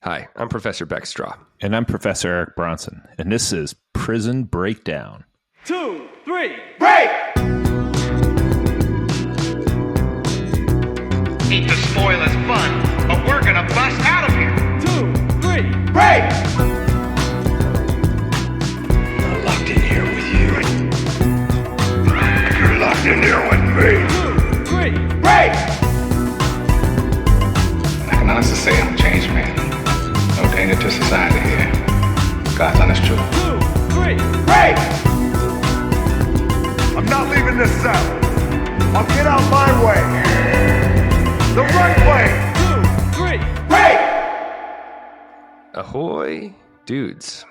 Hi, I'm Professor Beck Strah. And I'm Professor Eric Bronson. And this is Prison Breakdown. 2, 3, break! Hate to spoil his fun, but we're gonna bust out of here. 2, 3, break! I'm locked in here with you. You're locked in here with me. 2, 3, break! I can honestly say I'm a changed man. No danger to society here. God's honest truth. 2, 3, break! I'm not leaving this cell. I'll get out my way. The right way. 2, 3, break! Ahoy, dudes.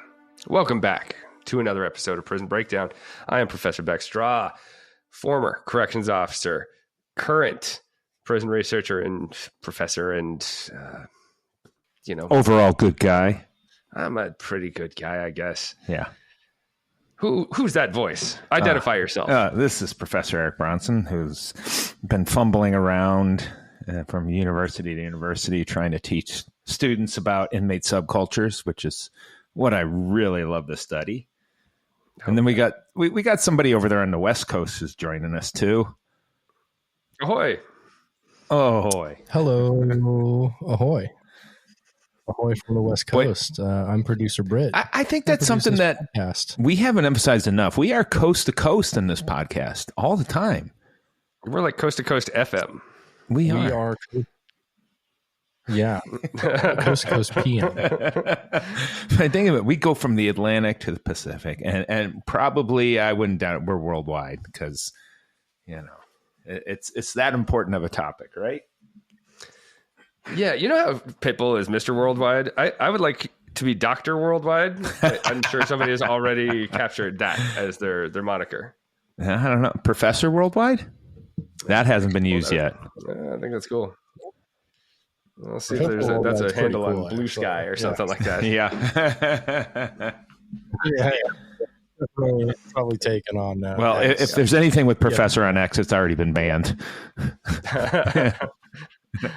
Welcome back to another episode of Prison Breakdown. I am Professor Beck Strah, former corrections officer, current prison researcher and professor, and, Overall good guy. I'm a pretty good guy, I guess. Yeah. Who's that voice? Identify yourself. This is Professor Eric Bronson, who's been fumbling around from university to university trying to teach students about inmate subcultures, which is what I really love to study. And then we got somebody over there on the West Coast who's joining us too. Ahoy. Ahoy. Hello. Ahoy. Ahoy from the West Coast. I'm producer Britt. I think that's something that we haven't emphasized enough. We are coast to coast in this podcast all the time. We're like coast to coast FM. We are. Yeah. Coast to coast PM. I think of it, we go from the Atlantic to the Pacific, and probably I wouldn't doubt it, we're worldwide because, it's that important of a topic, right? Yeah, you know how Pitbull is Mr. Worldwide? I would like to be Dr. Worldwide. I'm sure somebody has already captured that as their moniker. I don't know. Professor Worldwide? That hasn't been used yet. I think that's cool. Let's see if that's a handle cool, on Blue Sky or something like that. Yeah. Yeah. Probably taken on now. Well, if there's anything with Professor on X, it's already been banned.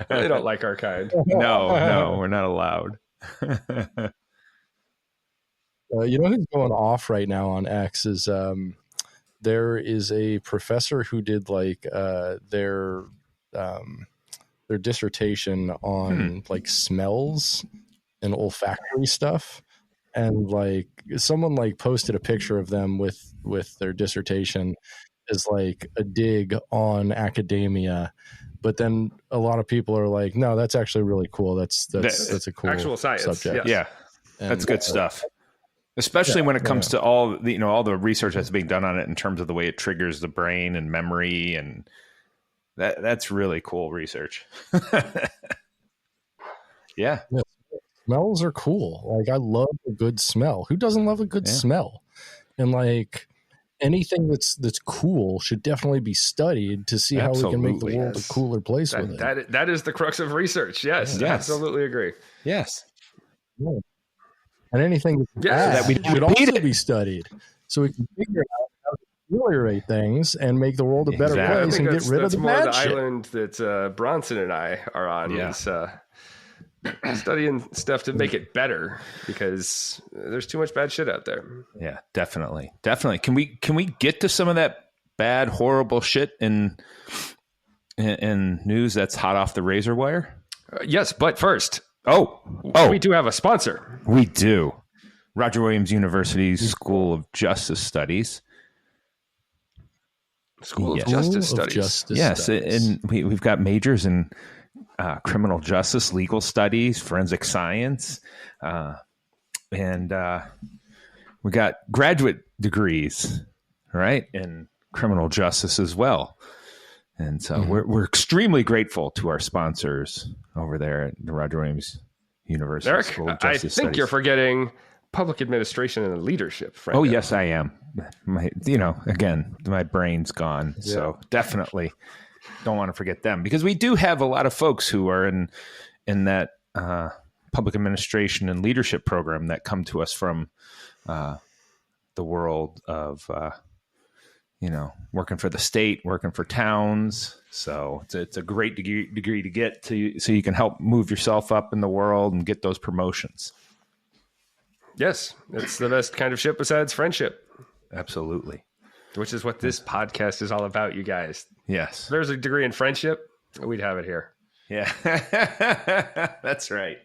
They don't like our kind. No, we're not allowed. You know who's going off right now on X is there is a professor who did like their dissertation on like smells and olfactory stuff, and like someone like posted a picture of them with their dissertation as like a dig on academia. But then a lot of people are like, no, that's actually really cool. That's a cool actual science subject. Yes. Yeah, that's good stuff. Especially when it comes to all the research that's being done on it in terms of the way it triggers the brain and memory, and that's really cool research. Yeah. Smells are cool. Like I love a good smell. Who doesn't love a good smell? And like anything that's cool should definitely be studied to see how we can make the world a cooler place with it. That is the crux of research. Yes. Absolutely agree. Yes. Yeah. And anything that we should also be studied so we can figure out how to ameliorate things and make the world a better place and get rid of the bad shit. The island that Bronson and I are on is studying stuff to make it better because there's too much bad shit out there. Yeah, definitely. Can we get to some of that bad, horrible shit in news that's hot off the razor wire? Yes, but first, we do have a sponsor. We do. Roger Williams University's School of Justice Studies. School of Justice Studies. Yes, and we've got majors in criminal justice, legal studies, forensic science, and we got graduate degrees, right, in criminal justice as well. And so we're extremely grateful to our sponsors over there at the Roger Williams University Eric, School of I Justice think Studies. you're forgetting public administration and leadership. Franco. Oh, yes, I am. Again, my brain's gone. Yeah. So definitely don't want to forget them because we do have a lot of folks who are in that public administration and leadership program that come to us from the world of working for the state, working for towns. So it's a great degree to get to, so you can help move yourself up in the world and get those promotions. Yes, it's the best kind of ship besides friendship. Absolutely. Which is what this podcast is all about, you guys. Yes. If there's a degree in friendship, we'd have it here. Yeah. That's right.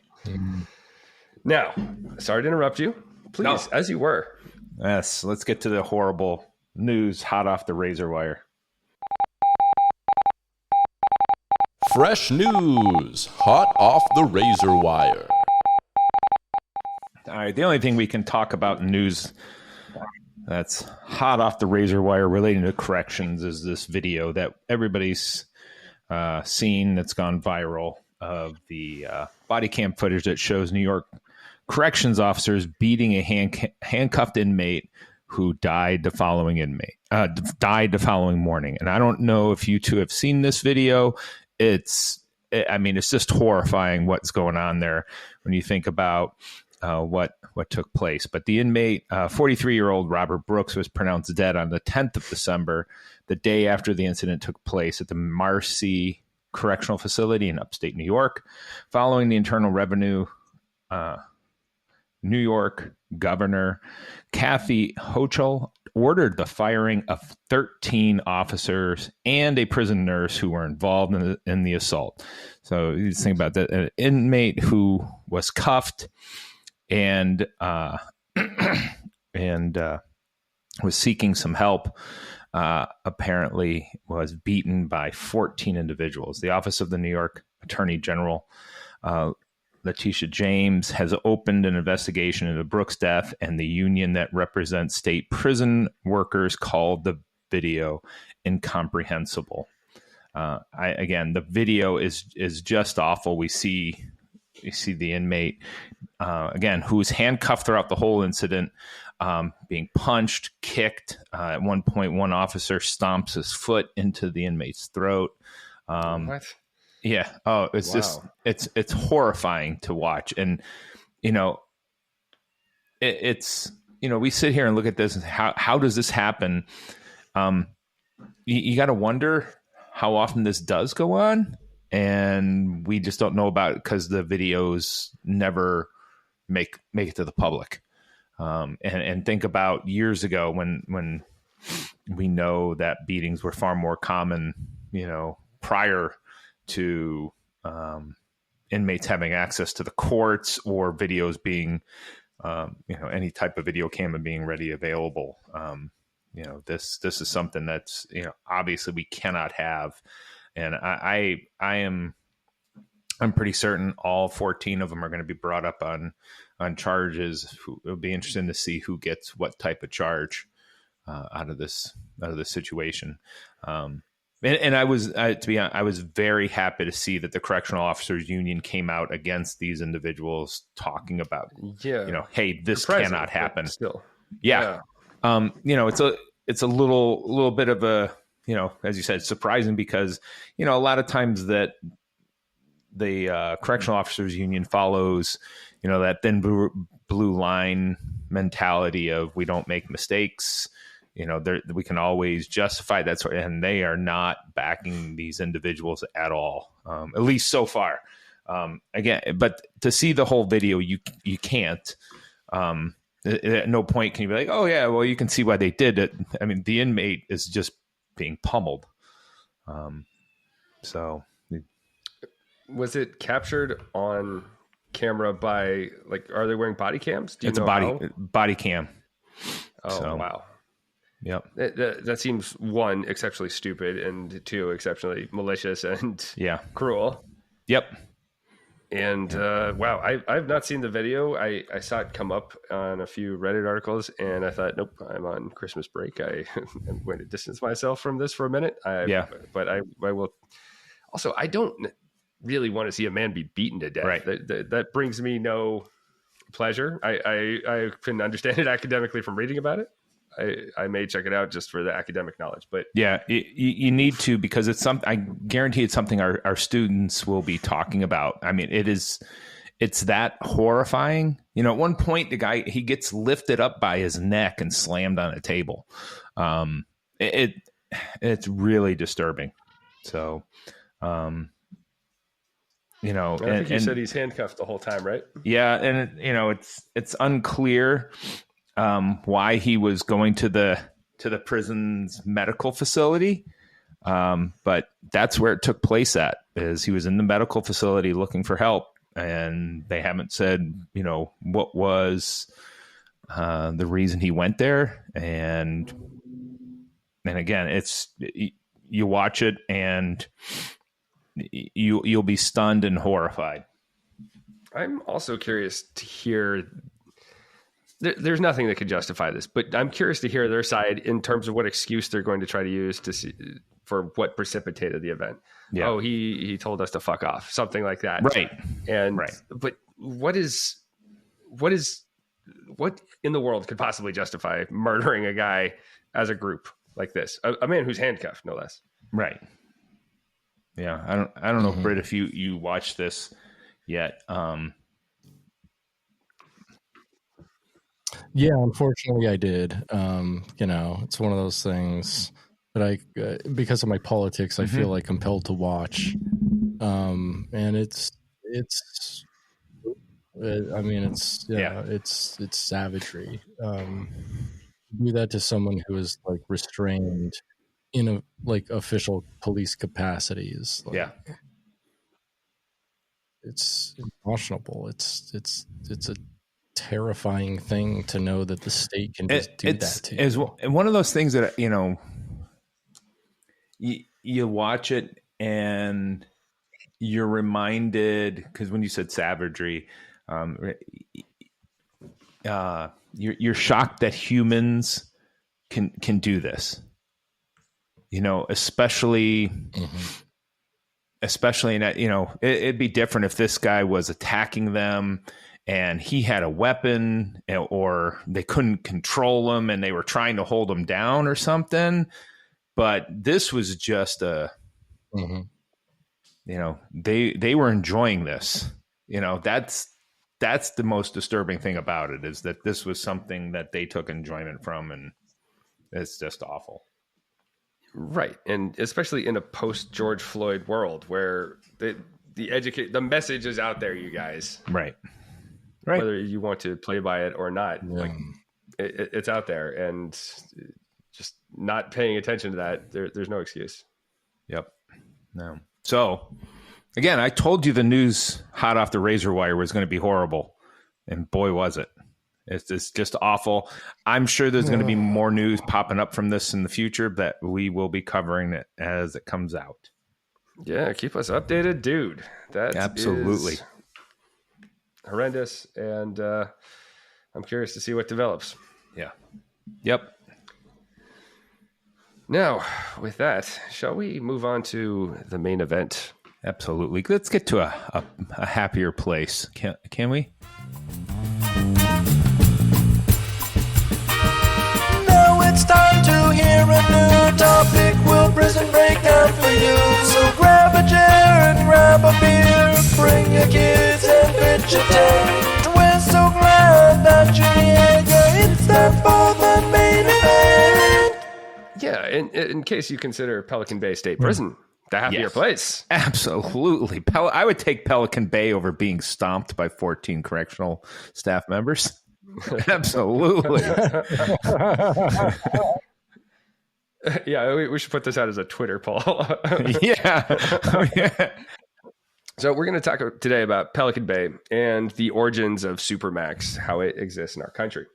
Now, sorry to interrupt you. Please, as you were. Yes, let's get to the horrible news hot off the razor wire. Fresh news, hot off the razor wire. All right, the only thing we can talk about in news that's hot off the razor wire relating to corrections is this video that everybody's seen that's gone viral of the body cam footage that shows New York corrections officers beating a handcuffed inmate who died the following morning. And I don't know if you two have seen this video. It's just horrifying what's going on there when you think about what took place. But the inmate, 43-year-old Robert Brooks, was pronounced dead on the 10th of December, the day after the incident took place at the Marcy Correctional Facility in upstate New York, following the Internal Revenue New York Governor Kathy Hochul ordered the firing of 13 officers and a prison nurse who were involved in the assault. So you think about that, an inmate who was cuffed and was seeking some help, apparently was beaten by 14 individuals. The Office of the New York Attorney General, Letitia James, has opened an investigation into Brooks' death, and the union that represents state prison workers called the video incomprehensible. The video is just awful. We see the inmate again, who was handcuffed throughout the whole incident, being punched, kicked. At one point, one officer stomps his foot into the inmate's throat. What? Yeah. Oh, it's just, it's horrifying to watch. And, it's, we sit here and look at this and how does this happen? You got to wonder how often this does go on, and we just don't know about it because the videos never make it to the public. And think about years ago when we know that beatings were far more common, prior to inmates having access to the courts or videos being, any type of video camera being ready available. This is something that's, obviously we cannot have. And I'm pretty certain all 14 of them are going to be brought up on charges. It'll be interesting to see who gets what type of charge out of this situation. And I was, to be honest, I was very happy to see that the Correctional Officers Union came out against these individuals, talking about, hey, this cannot happen. Still, yeah. It's a little bit of a, as you said, surprising because, a lot of times that the Correctional Officers Union follows, that thin blue line mentality of we don't make mistakes. We can always justify that sort, and they are not backing these individuals at all, at least so far. Again, but to see the whole video, you can't. At no point can you be like, oh yeah, well you can see why they did it. I mean, the inmate is just being pummeled. So, was it captured on camera by are they wearing body cams? It's a body cam. Oh so. Wow. Yep. That seems, one, exceptionally stupid, and two, exceptionally malicious and cruel. Yep. And wow, I've not seen the video. I saw it come up on a few Reddit articles, and I thought, nope, I'm on Christmas break. I'm going to distance myself from this for a minute. But I will. Also, I don't really want to see a man be beaten to death. Right. That brings me no pleasure. I can understand it academically from reading about it. I may check it out just for the academic knowledge, but yeah, you need to, because it's something, I guarantee it's something our students will be talking about. I mean, it's that horrifying. At one point, the guy, he gets lifted up by his neck and slammed on a table. it's really disturbing. So, you know, I think you said he's handcuffed the whole time, right? Yeah, and it's unclear why he was going to the prison's medical facility, but that's where it took place at. Is he was in the medical facility looking for help, and they haven't said, you know, what was the reason he went there. And again, it's, you watch it and you'll be stunned and horrified. I'm also curious to hear. There's nothing that could justify this, but I'm curious to hear their side in terms of what excuse they're going to try to use to see for what precipitated the event. Yeah. Oh, he told us to fuck off, something like that. Right. And but what in the world could possibly justify murdering a guy as a group like this? A man who's handcuffed, no less. Right. Yeah, I don't know, Britt, if you watched this yet. Yeah, unfortunately I did. You know, it's one of those things that I, because of my politics, I feel like compelled to watch. And it's savagery. Do that to someone who is like restrained in a like official police capacity is like, it's unconscionable. It's a terrifying thing to know that the state can just do that to you. It's one of those things that, you know, you watch it and you're reminded, because when you said savagery, you're shocked that humans can do this. You know, especially in that, you know, it'd be different if this guy was attacking them and he had a weapon, or they couldn't control him and they were trying to hold him down or something. But this was just you know, they were enjoying this. You know, that's the most disturbing thing about it, is that this was something that they took enjoyment from, and it's just awful. Right. And especially in a post George Floyd world where the message is out there, you guys. Right. Whether you want to play by it or not, like it's out there, and just not paying attention to that, there's no excuse. Yep. No. So again, I told you the news hot off the razor wire was going to be horrible, and boy, was it. It's just awful. I'm sure there's going to be more news popping up from this in the future that we will be covering it as it comes out. Yeah, keep us updated, dude. That absolutely is horrendous, and I'm curious to see what develops. Yeah. Yep. Now, with that, shall we move on to the main event? Absolutely. Let's get to a happier place. Can we? It's time to hear a new topic. We'll prison breakdown for you. So grab a chair and grab a beer. Bring your kids and pitch a tent. We're so glad that you're here. Yeah, it's time for the main event. Yeah, in case you consider Pelican Bay State Prison the happier place. Absolutely. I would take Pelican Bay over being stomped by 14 correctional staff members. Absolutely. Yeah, we should put this out as a Twitter poll. Yeah. So we're going to talk today about Pelican Bay and the origins of Supermax, how it exists in our country.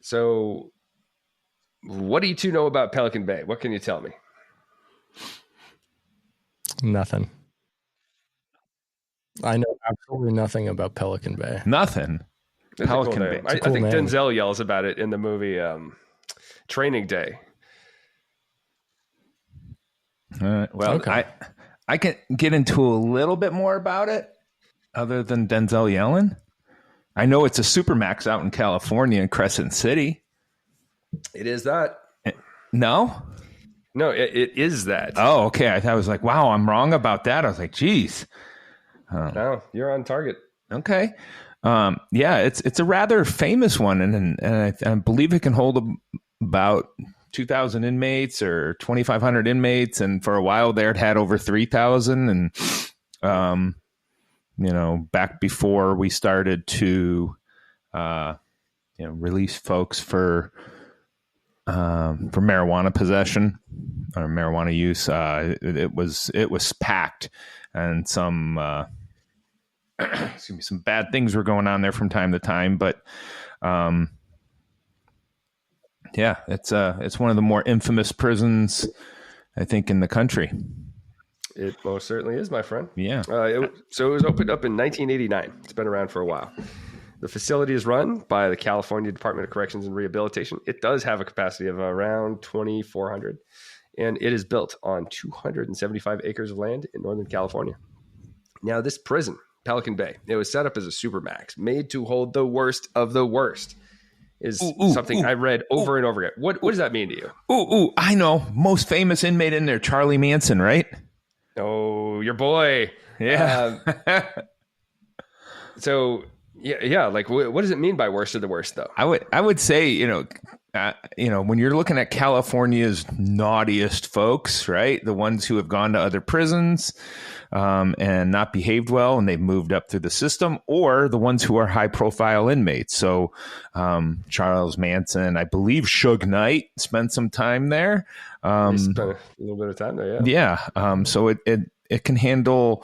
So what do you two know about Pelican Bay? What can you tell me? Nothing. I know absolutely nothing about Pelican Bay. Nothing. Pelican Bay. I think Denzel yells about it in the movie Training Day. Okay. I can get into a little bit more about it other than Denzel yelling. I know it's a Supermax out in California in Crescent City. It is that. No? No, it is that. Oh, okay. I was like, wow, I'm wrong about that. I was like, geez. No, you're on target. Okay. Yeah, it's a rather famous one, and I believe it can hold about 2,000 inmates or 2,500 inmates. And for a while there, it had over 3,000. And, back before we started to, release folks for marijuana possession or marijuana use, it was packed, and some some bad things were going on there from time to time. But it's one of the more infamous prisons, I think, in the country. It most certainly is, my friend. Yeah. So it was opened up in 1989. It's been around for a while. The facility is run by the California Department of Corrections and Rehabilitation. It does have a capacity of around 2,400, and it is built on 275 acres of land in Northern California. Now, this prison, Pelican Bay, it was set up as a supermax, made to hold the worst of the worst, is something I read over and over again. What does that mean to you? I know. Most famous inmate in there, Charlie Manson, right? Oh, your boy. Yeah. So... Yeah. Like, what does it mean by worst of the worst, though? I would say, when you're looking at California's naughtiest folks, right? The ones who have gone to other prisons and not behaved well, and they've moved up through the system, or the ones who are high profile inmates. So Charles Manson, I believe Suge Knight spent some time there. He spent a little bit of time there. Yeah. So it can handle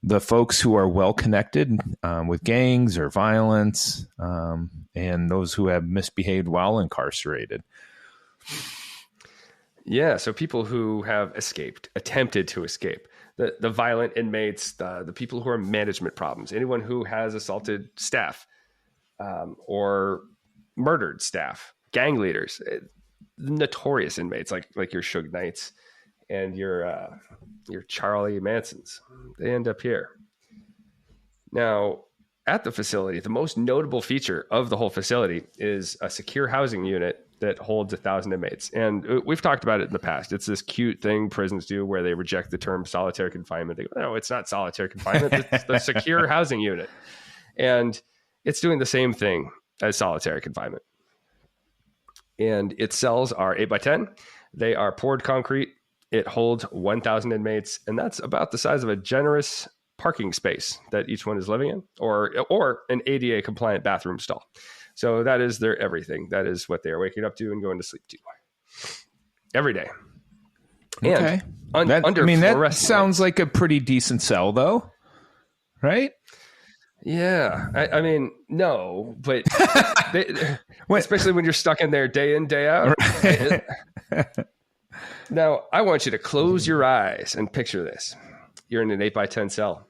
the folks who are well connected with gangs or violence, and those who have misbehaved while incarcerated. Yeah, so people who have attempted to escape, the violent inmates, the people who are management problems, anyone who has assaulted staff or murdered staff, gang leaders, notorious inmates like your Suge Knights and your Charlie Mansons. They end up here. Now, at the facility, the most notable feature of the whole facility is a secure housing unit that holds 1,000 inmates. And we've talked about it in the past. It's this cute thing prisons do where they reject the term solitary confinement. They go, no, it's not solitary confinement. It's the secure housing unit. And it's doing the same thing as solitary confinement. And its cells are 8x10. They are poured concrete. It holds 1,000 inmates, and that's about the size of a generous parking space that each one is living in, or an ADA compliant bathroom stall. So that is their everything. That is what they are waking up to and going to sleep to every day. Okay. And that sounds like a pretty decent cell, though, right? Yeah. I mean, no, but especially when you're stuck in there day in, day out. Right. Now, I want you to close your eyes and picture this. You're in an 8x10 cell.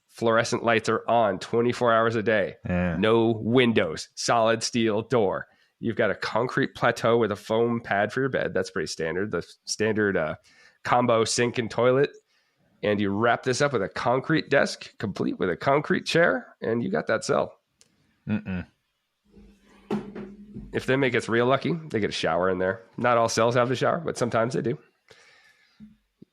Fluorescent lights are on 24 hours a day. Yeah. No windows, solid steel door. You've got a concrete plateau with a foam pad for your bed. That's pretty standard. The standard combo sink and toilet. And you wrap this up with a concrete desk, complete with a concrete chair, and you got that cell. If the inmate gets real lucky, they get a shower in there. Not all cells have the shower, but sometimes they do.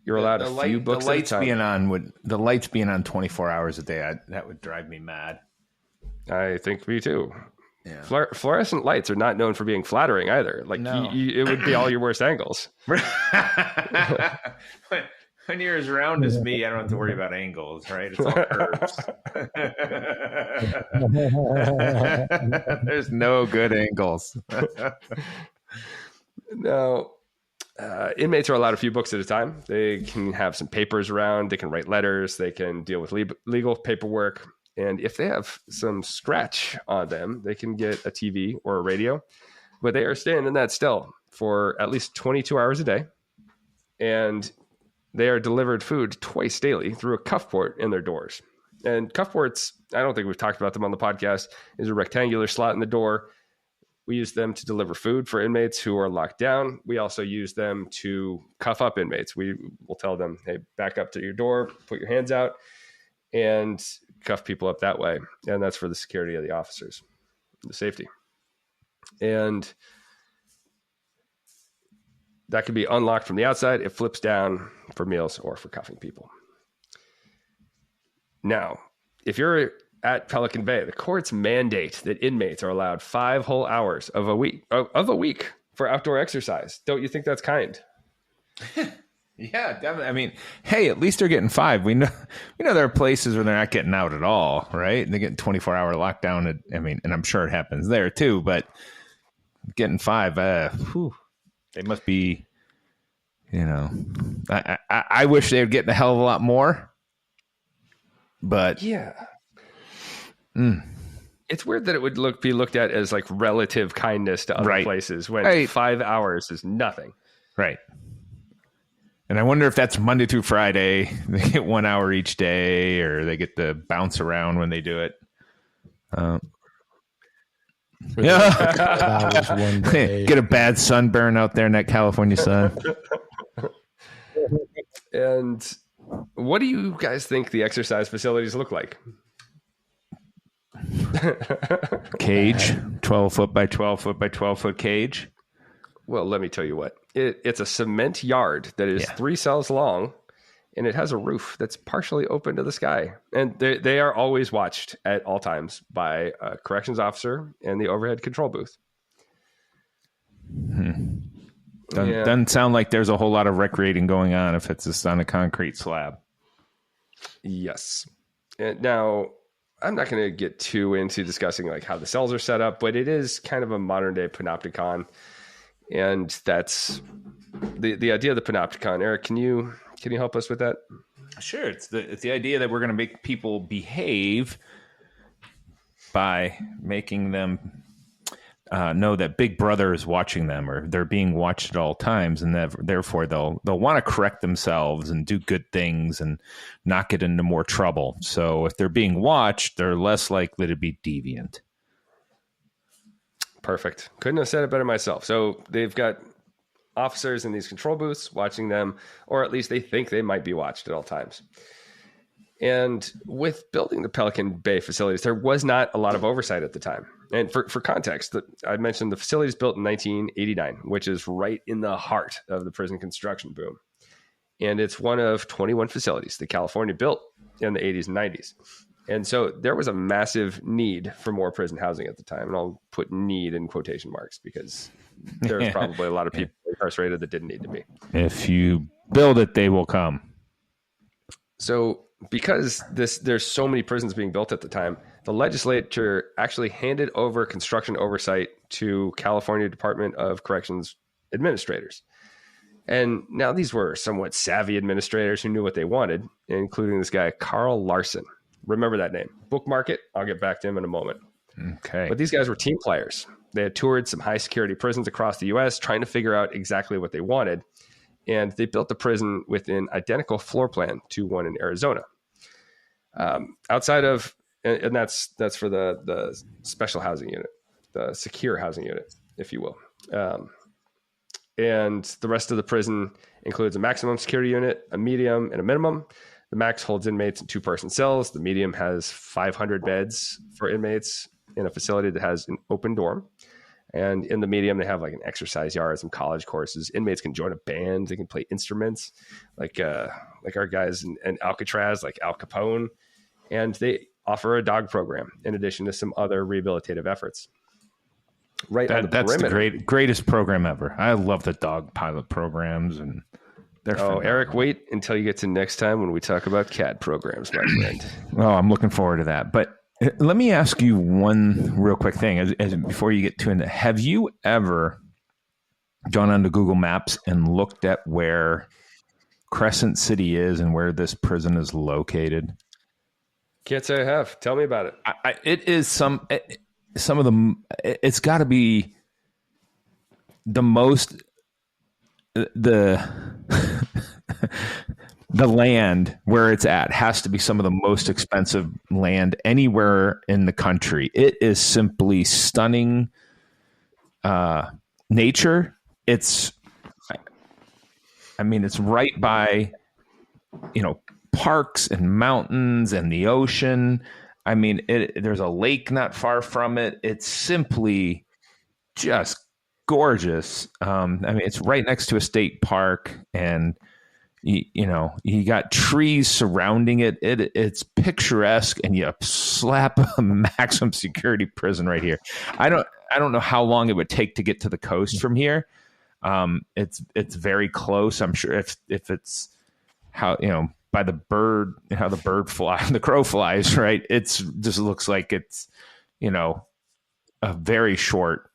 You're allowed a few books at a time. The lights being on 24 hours a day, that would drive me mad. I think me too. Yeah. Fluorescent lights are not known for being flattering either. Like no. It would be all your worst angles. When you're as round as me, I don't have to worry about angles, right? It's all curves. There's no good angles. No. Inmates are allowed a few books at a time. They can have some papers around. They can write letters. They can deal with legal paperwork. And if they have some scratch on them, they can get a TV or a radio. But they are staying in that cell for at least 22 hours a day. And they are delivered food twice daily through a cuff port in their doors. And cuff ports, I don't think we've talked about them on the podcast, is a rectangular slot in the door. We use them to deliver food for inmates who are locked down. We also use them to cuff up inmates. We will tell them, hey, back up to your door, put your hands out, and cuff people up that way. And that's for the security of the officers, the safety. And that can be unlocked from the outside. It flips down for meals or for cuffing people. Now, if you're at Pelican Bay, the courts mandate that inmates are allowed 5 whole hours of a week for outdoor exercise. Don't you think that's kind? Yeah, definitely. I mean, hey, at least they're getting 5. We know there are places where they're not getting out at all, right? They're getting 24-hour lockdown. And I'm sure it happens there too, but getting 5, they must be, I wish they would get a hell of a lot more, but yeah. It's weird that it would be looked at as like relative kindness to other places when 5 hours is nothing. Right. And I wonder if that's Monday through Friday. They get 1 hour each day, or they get to bounce around when they do it. Get a bad sunburn out there in that California sun. And what do you guys think the exercise facilities look like? Cage, 12 foot by 12 foot by 12 foot cage. Well, let me tell you what. It's a cement yard that is 3 cells long, and it has a roof that's partially open to the sky. And they are always watched at all times by a corrections officer and the overhead control booth. Doesn't sound like there's a whole lot of recreating going on if it's just on a concrete slab. Yes. And now, I'm not going to get too into discussing like how the cells are set up, but it is kind of a modern day Panopticon. And that's the idea of the Panopticon. Eric, can you help us with that? Sure. It's the idea that we're going to make people behave by making them know that Big Brother is watching them, or they're being watched at all times, and that therefore they'll want to correct themselves and do good things and not get into more trouble. So if they're being watched, they're less likely to be deviant. Perfect. Couldn't have said it better myself. So they've got officers in these control booths watching them, or at least they think they might be watched at all times. And with building the Pelican Bay facilities, there was not a lot of oversight at the time. And for context, I mentioned the facilities built in 1989, which is right in the heart of the prison construction boom. And it's one of 21 facilities that California built in the 80s and 90s. And so there was a massive need for more prison housing at the time. And I'll put need in quotation marks because there's probably a lot of people incarcerated that didn't need to be. If you build it, they will come. So because there's so many prisons being built at the time, the legislature actually handed over construction oversight to California Department of Corrections administrators. And now these were somewhat savvy administrators who knew what they wanted, including this guy, Carl Larson. Remember that name. Bookmark it. I'll get back to him in a moment. Okay. But these guys were team players. They had toured some high security prisons across the U.S. trying to figure out exactly what they wanted. And they built the prison with an identical floor plan to one in Arizona. Outside of, and that's for the special housing unit, the secure housing unit, if you will. And the rest of the prison includes a maximum security unit, a medium, and a minimum. The max holds inmates in 2-person cells. The medium has 500 beds for inmates in a facility that has an open dorm. And in the medium, they have like an exercise yard, some college courses. Inmates can join a band. They can play instruments like our guys in Alcatraz, like Al Capone. And they offer a dog program in addition to some other rehabilitative efforts. Right on the that's perimeter. the greatest program ever. I love the dog pilot programs, and they're phenomenal. Eric, wait until you get to next time when we talk about CAD programs, my friend. Well, I'm looking forward to that. But let me ask you one real quick thing as before you get too into. Have you ever gone onto Google Maps and looked at where Crescent City is and where this prison is located? Can't say I have. Tell me about it. It is some of the. It's got to be the most the land where it's at has to be some of the most expensive land anywhere in the country. It is simply stunning nature. It's right by, parks and mountains and the ocean. I mean, there's a lake not far from it. It's simply just gorgeous. It's right next to a state park, and you got trees surrounding it. It's picturesque, and you slap a maximum security prison right here. I don't know how long it would take to get to the coast from here. It's very close. I'm sure if it's how, by the bird, how the bird fly, the crow flies, right? It's just looks like it's, a very short,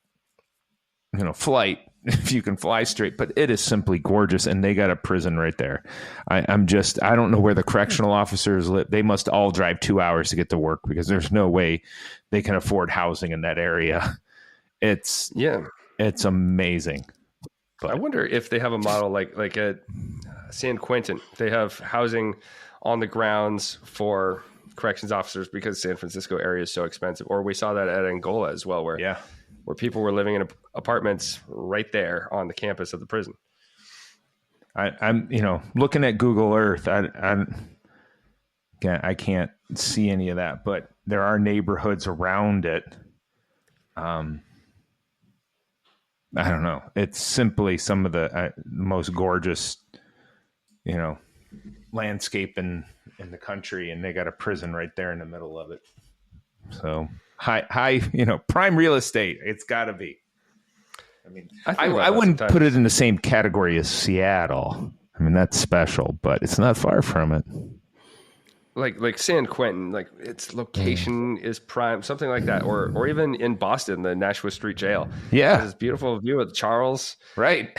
flight if you can fly straight, but it is simply gorgeous. And they got a prison right there. I don't know where the correctional officers live. They must all drive 2 hours to get to work because there's no way they can afford housing in that area. It's amazing. But I wonder if they have a model like at San Quentin. They have housing on the grounds for corrections officers because San Francisco area is so expensive. Or we saw that at Angola as well, where people were living in apartments right there on the campus of the prison. I'm looking at Google Earth. I can't see any of that, but there are neighborhoods around it. I don't know. It's simply some of the most gorgeous, landscape in the country, and they got a prison right there in the middle of it. So high, prime real estate. It's got to be. I mean, I wouldn't put it in the same category as Seattle. I mean, that's special, but it's not far from it. Like San Quentin, like its location is prime, something like that, or even in Boston, the Nashua Street Jail. Yeah, this beautiful view of Charles. Right.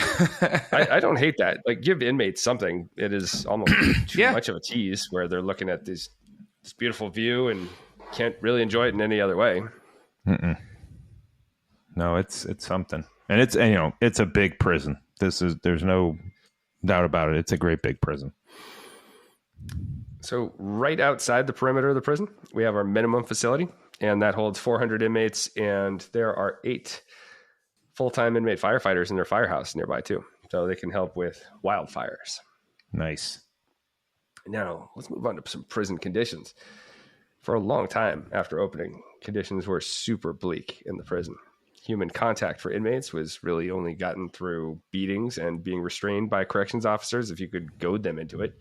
I don't hate that. Like, give inmates something. It is almost too much of a tease where they're looking at this beautiful view and can't really enjoy it in any other way. No, it's something, and it's a big prison. There's no doubt about it. It's a great big prison. So right outside the perimeter of the prison, we have our minimum facility, and that holds 400 inmates, and there are 8 full-time inmate firefighters in their firehouse nearby too, so they can help with wildfires. Nice. Now, let's move on to some prison conditions. For a long time after opening, conditions were super bleak in the prison. Human contact for inmates was really only gotten through beatings and being restrained by corrections officers if you could goad them into it.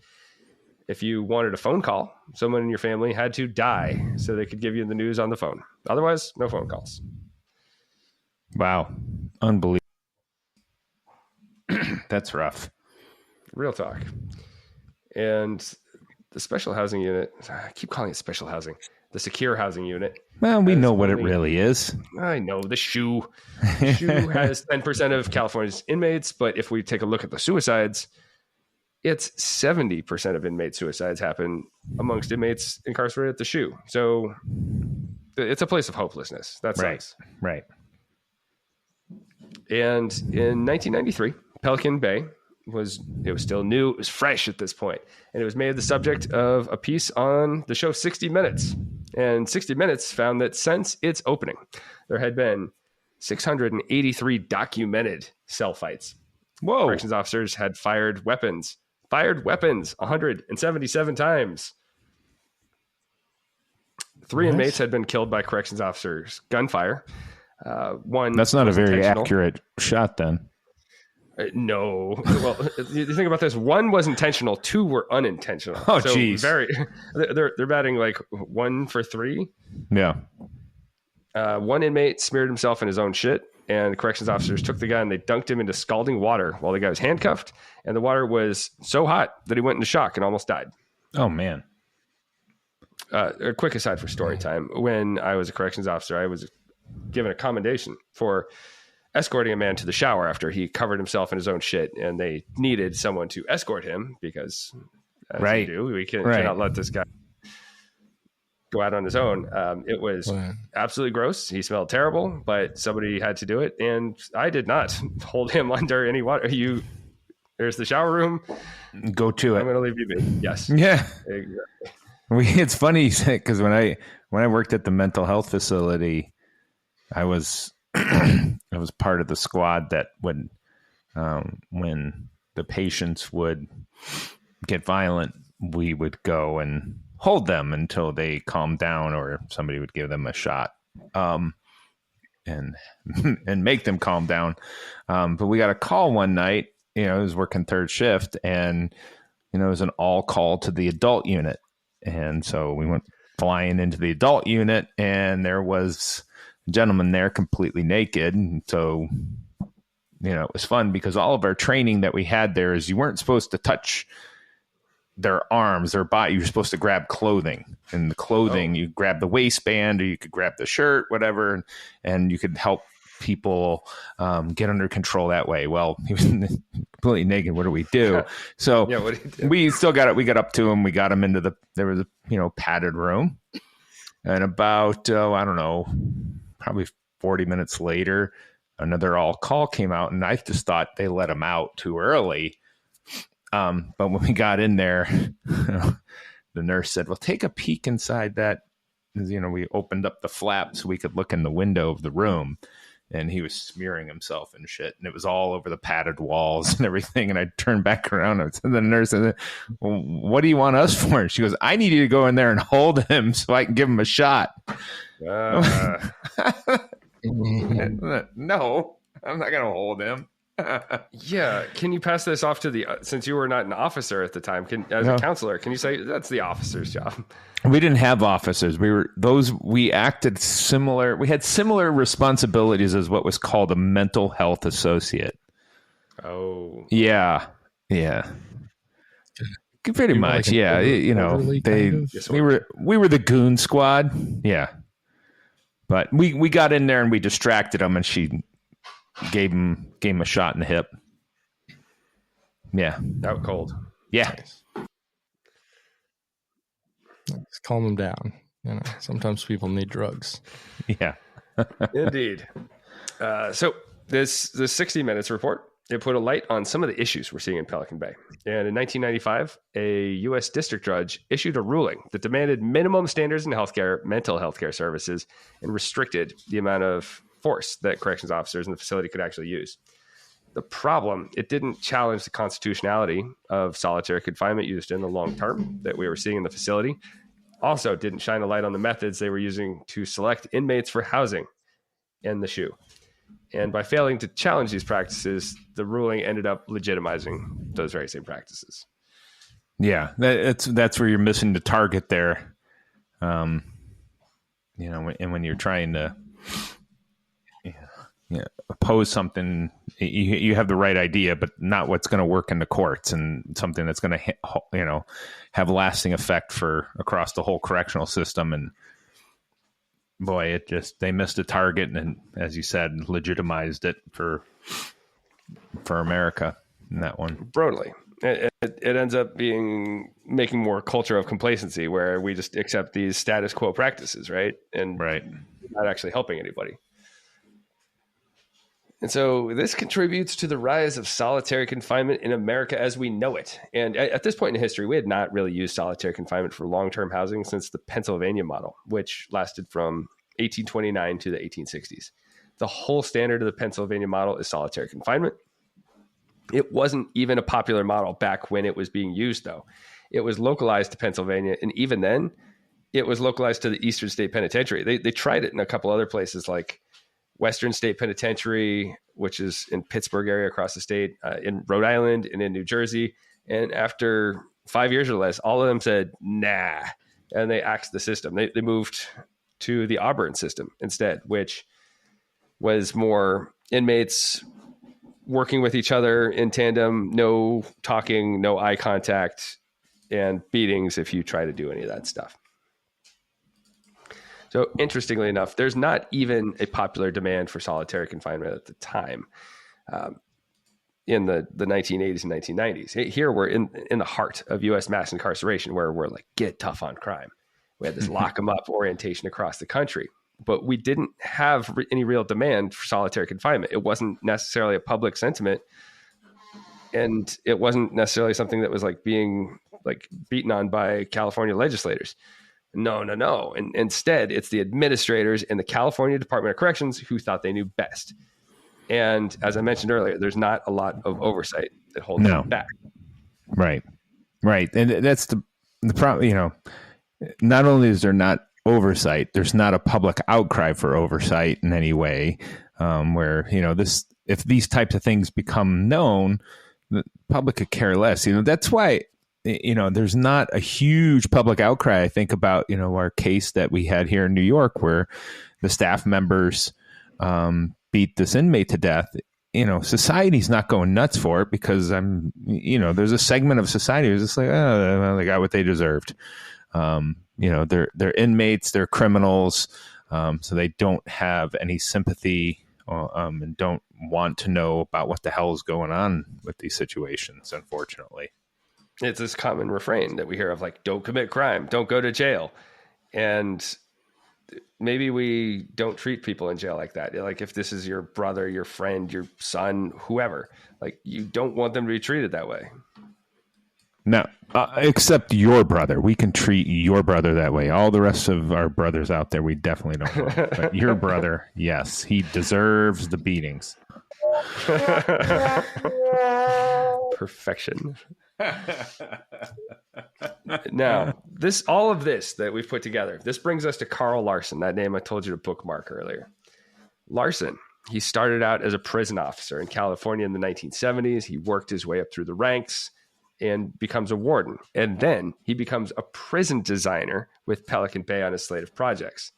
If you wanted a phone call, someone in your family had to die so they could give you the news on the phone. Otherwise, no phone calls. Wow. Unbelievable. That's rough. Real talk. And the special housing unit, I keep calling it special housing, the secure housing unit. Well, we know what it really is. I know, the SHU. The SHU has 10% of California's inmates, but if we take a look at the suicides, it's 70% of inmate suicides happen amongst inmates incarcerated at the SHU. So it's a place of hopelessness. That's right. And in 1993, Pelican Bay was still new. It was fresh at this point, and it was made the subject of a piece on the show 60 Minutes. And 60 Minutes found that since its opening, there had been 683 documented cell fights. Whoa! Corrections officers had fired weapons 177 times. 3 inmates had been killed by corrections officers' gunfire. One. That's not a very accurate shot, then. No. Well, you think about this. 1 was intentional. 2 were unintentional. Oh, geez. They're batting like 1 for 3. Yeah. 1 inmate smeared himself in his own shit, and the corrections officers took the guy and they dunked him into scalding water while the guy was handcuffed, and the water was so hot that he went into shock and almost died. Oh, man. A quick aside for story time. When I was a corrections officer, I was given a commendation for escorting a man to the shower after he covered himself in his own shit, and they needed someone to escort him because, as we do, we cannot let this guy go out on his own. It was absolutely gross. He smelled terrible, but somebody had to do it, and I did not hold him under any water. There's the shower room. Go to it. I'm going to leave you be. Yes. Yeah. Exactly. It's funny because when I worked at the mental health facility, I was part of the squad that would, when the patients would get violent, we would go and hold them until they calmed down, or somebody would give them a shot, and make them calm down. But we got a call one night. I was working third shift, and it was an all call to the adult unit. And so we went flying into the adult unit, and there was a gentleman there completely naked. And so, it was fun because all of our training that we had there is you weren't supposed to touch their arms, their body. You were supposed to grab clothing, and the clothing, you grab the waistband, or you could grab the shirt, whatever, and you could help people get under control that way. Well, he was completely naked. What do we do? So what do you do? we still got it. We got up to him. We got him into there was a padded room, and about, I don't know, probably 40 minutes later, another all call came out, and I just thought they let him out too early. But when we got in there, the nurse said, well, take a peek inside that. We opened up the flap so we could look in the window of the room, and he was smearing himself and shit. And it was all over the padded walls and everything. And I turned back around, and the nurse said, well, what do you want us for? And she goes, I need you to go in there and hold him so I can give him a shot. No, I'm not going to hold him. Yeah, can you pass this off to since you were not an officer at the time, a counselor, can you say that's the officer's job? We didn't have officers. We acted similar. We had similar responsibilities as what was called a mental health associate. Oh, yeah. Pretty much. Like we were the goon squad. Yeah. But we got in there and we distracted them, and she gave him a shot in the hip. Yeah. Out cold. Yeah. Nice. Just calm them down. Sometimes people need drugs. Yeah. Indeed. So this 60 Minutes report, it put a light on some of the issues we're seeing in Pelican Bay. And in 1995, a U.S. district judge issued a ruling that demanded minimum standards in mental health care services, and restricted the amount of force that corrections officers in the facility could actually use. The problem, it didn't challenge the constitutionality of solitary confinement used in the long term that we were seeing in the facility. Also didn't shine a light on the methods they were using to select inmates for housing in the SHU. And by failing to challenge these practices, the ruling ended up legitimizing those very same practices. Yeah, that's where you're missing the target there. And when you're trying to oppose something, you have the right idea, but not what's going to work in the courts, and something that's going to have lasting effect for across the whole correctional system. And boy, they missed a target, and as you said, legitimized it for America in that one. Brutally. It ends up making more culture of complacency, where we just accept these status quo practices, right? And not actually helping anybody. And so this contributes to the rise of solitary confinement in America as we know it. And at this point in history, we had not really used solitary confinement for long-term housing since the Pennsylvania model, which lasted from 1829 to the 1860s. The whole standard of the Pennsylvania model is solitary confinement. It wasn't even a popular model back when it was being used, though. It was localized to Pennsylvania, and even then, it was localized to the Eastern State Penitentiary. They tried it in a couple other places, like Western State Penitentiary, which is in Pittsburgh area across the state, in Rhode Island and in New Jersey. And after 5 years or less, all of them said, nah, and they axed the system. They moved to the Auburn system instead, which was more inmates working with each other in tandem, no talking, no eye contact, and beatings if you try to do any of that stuff. So interestingly enough, there's not even a popular demand for solitary confinement at the time, in the 1980s and 1990s. Here we're in the heart of U.S. mass incarceration, where we're like, get tough on crime. We had this lock them up orientation across the country, but we didn't have any real demand for solitary confinement. It wasn't necessarily a public sentiment, and it wasn't necessarily something that was like being like beaten on by California legislators. No. And instead, it's the administrators in the California Department of Corrections who thought they knew best. And as I mentioned earlier, there's not a lot of oversight that holds them back. Right. And that's the problem. Not only is there not oversight, there's not a public outcry for oversight in any way, where, if these types of things become known, the public could care less. That's why there's not a huge public outcry, I think, about, our case that we had here in New York where the staff members beat this inmate to death. Society's not going nuts for it because there's a segment of society who's just like, oh, well, they got what they deserved. They're inmates, they're criminals, so they don't have any sympathy and don't want to know about what the hell is going on with these situations, unfortunately. It's this common refrain that we hear of, like, don't commit crime, don't go to jail. And maybe we don't treat people in jail like that. Like, if this is your brother, your friend, your son, whoever, like, you don't want them to be treated that way. No, except your brother. We can treat your brother that way. All the rest of our brothers out there, we definitely don't want. But your brother, yes, he deserves the beatings. Perfection. Now, all of this that we've put together, this brings us to Carl Larson, that name I told you to bookmark earlier. Larson, he started out as a prison officer in California in the 1970s. He worked his way up through the ranks and becomes a warden. And then he becomes a prison designer with Pelican Bay on his slate of projects.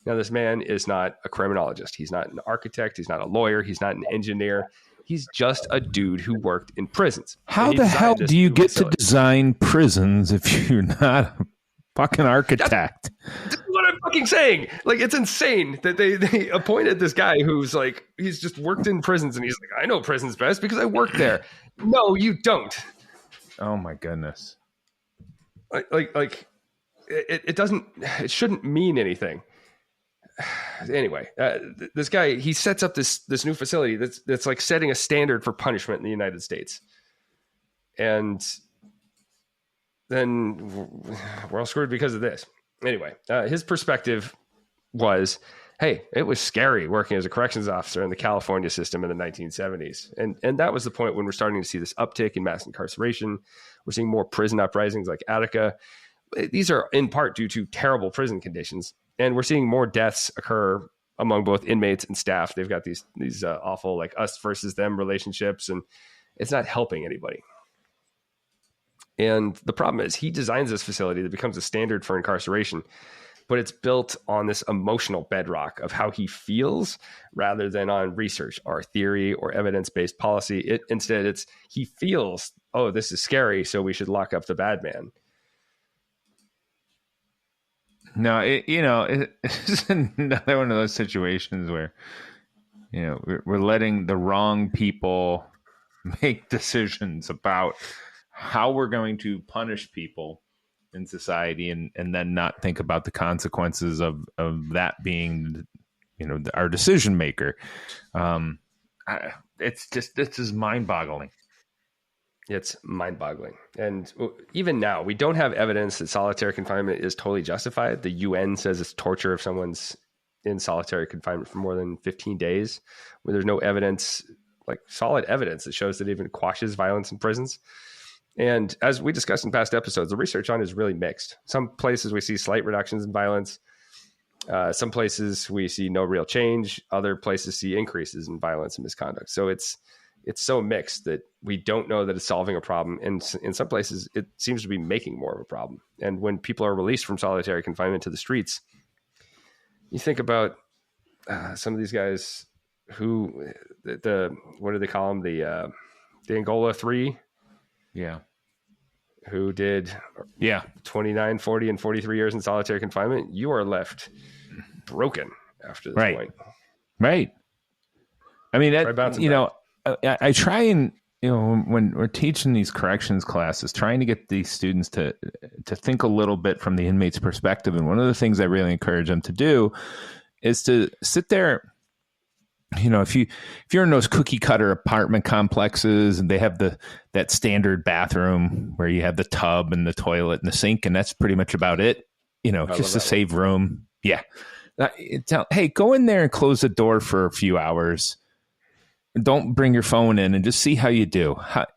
Now, this man is not a criminologist. He's not an architect. He's not a lawyer. He's not an engineer. He's just a dude who worked in prisons. How the hell do you get to design prisons if you're not a fucking architect? That's what I'm fucking saying. Like, it's insane that they appointed this guy who's like, he's just worked in prisons and he's like, I know prisons best because I work there. No, you don't. Oh my goodness. It shouldn't mean anything. Anyway, this guy, he sets up this new facility that's like setting a standard for punishment in the United States. And then we're all screwed because of this. Anyway, his perspective was, hey, it was scary working as a corrections officer in the California system in the 1970s. And that was the point when we're starting to see this uptick in mass incarceration. We're seeing more prison uprisings like Attica. These are in part due to terrible prison conditions. And we're seeing more deaths occur among both inmates and staff. They've got these awful, like, us versus them relationships, and it's not helping anybody. And the problem is he designs this facility that becomes a standard for incarceration, but it's built on this emotional bedrock of how he feels rather than on research or theory or evidence-based policy. Instead, it's he feels, oh, this is scary, so we should lock up the bad man. No, it's another one of those situations where, we're letting the wrong people make decisions about how we're going to punish people in society and then not think about the consequences of that being, our decision maker. It's just mind-boggling. It's mind-boggling. And even now, we don't have evidence that solitary confinement is totally justified. The UN says it's torture if someone's in solitary confinement for more than 15 days, where there's no evidence, like solid evidence that shows that it even quashes violence in prisons. And as we discussed in past episodes, the research on it is really mixed. Some places we see slight reductions in violence. Some places we see no real change. Other places see increases in violence and misconduct. So it's so mixed that we don't know that it's solving a problem. And in some places, it seems to be making more of a problem. And when people are released from solitary confinement to the streets, you think about some of these guys who, what do they call them? The Angola 3? Yeah. Who did 29, 40, and 43 years in solitary confinement. You are left broken after this point. Right. I mean, I try and, when we're teaching these corrections classes, trying to get these students to think a little bit from the inmate's perspective. And one of the things I really encourage them to do is to sit there. If you're in those cookie cutter apartment complexes and they have that standard bathroom where you have the tub and the toilet and the sink, and that's pretty much about it, just to save room. Yeah. Hey, go in there and close the door for a few hours. Don't bring your phone in and just see how you do. How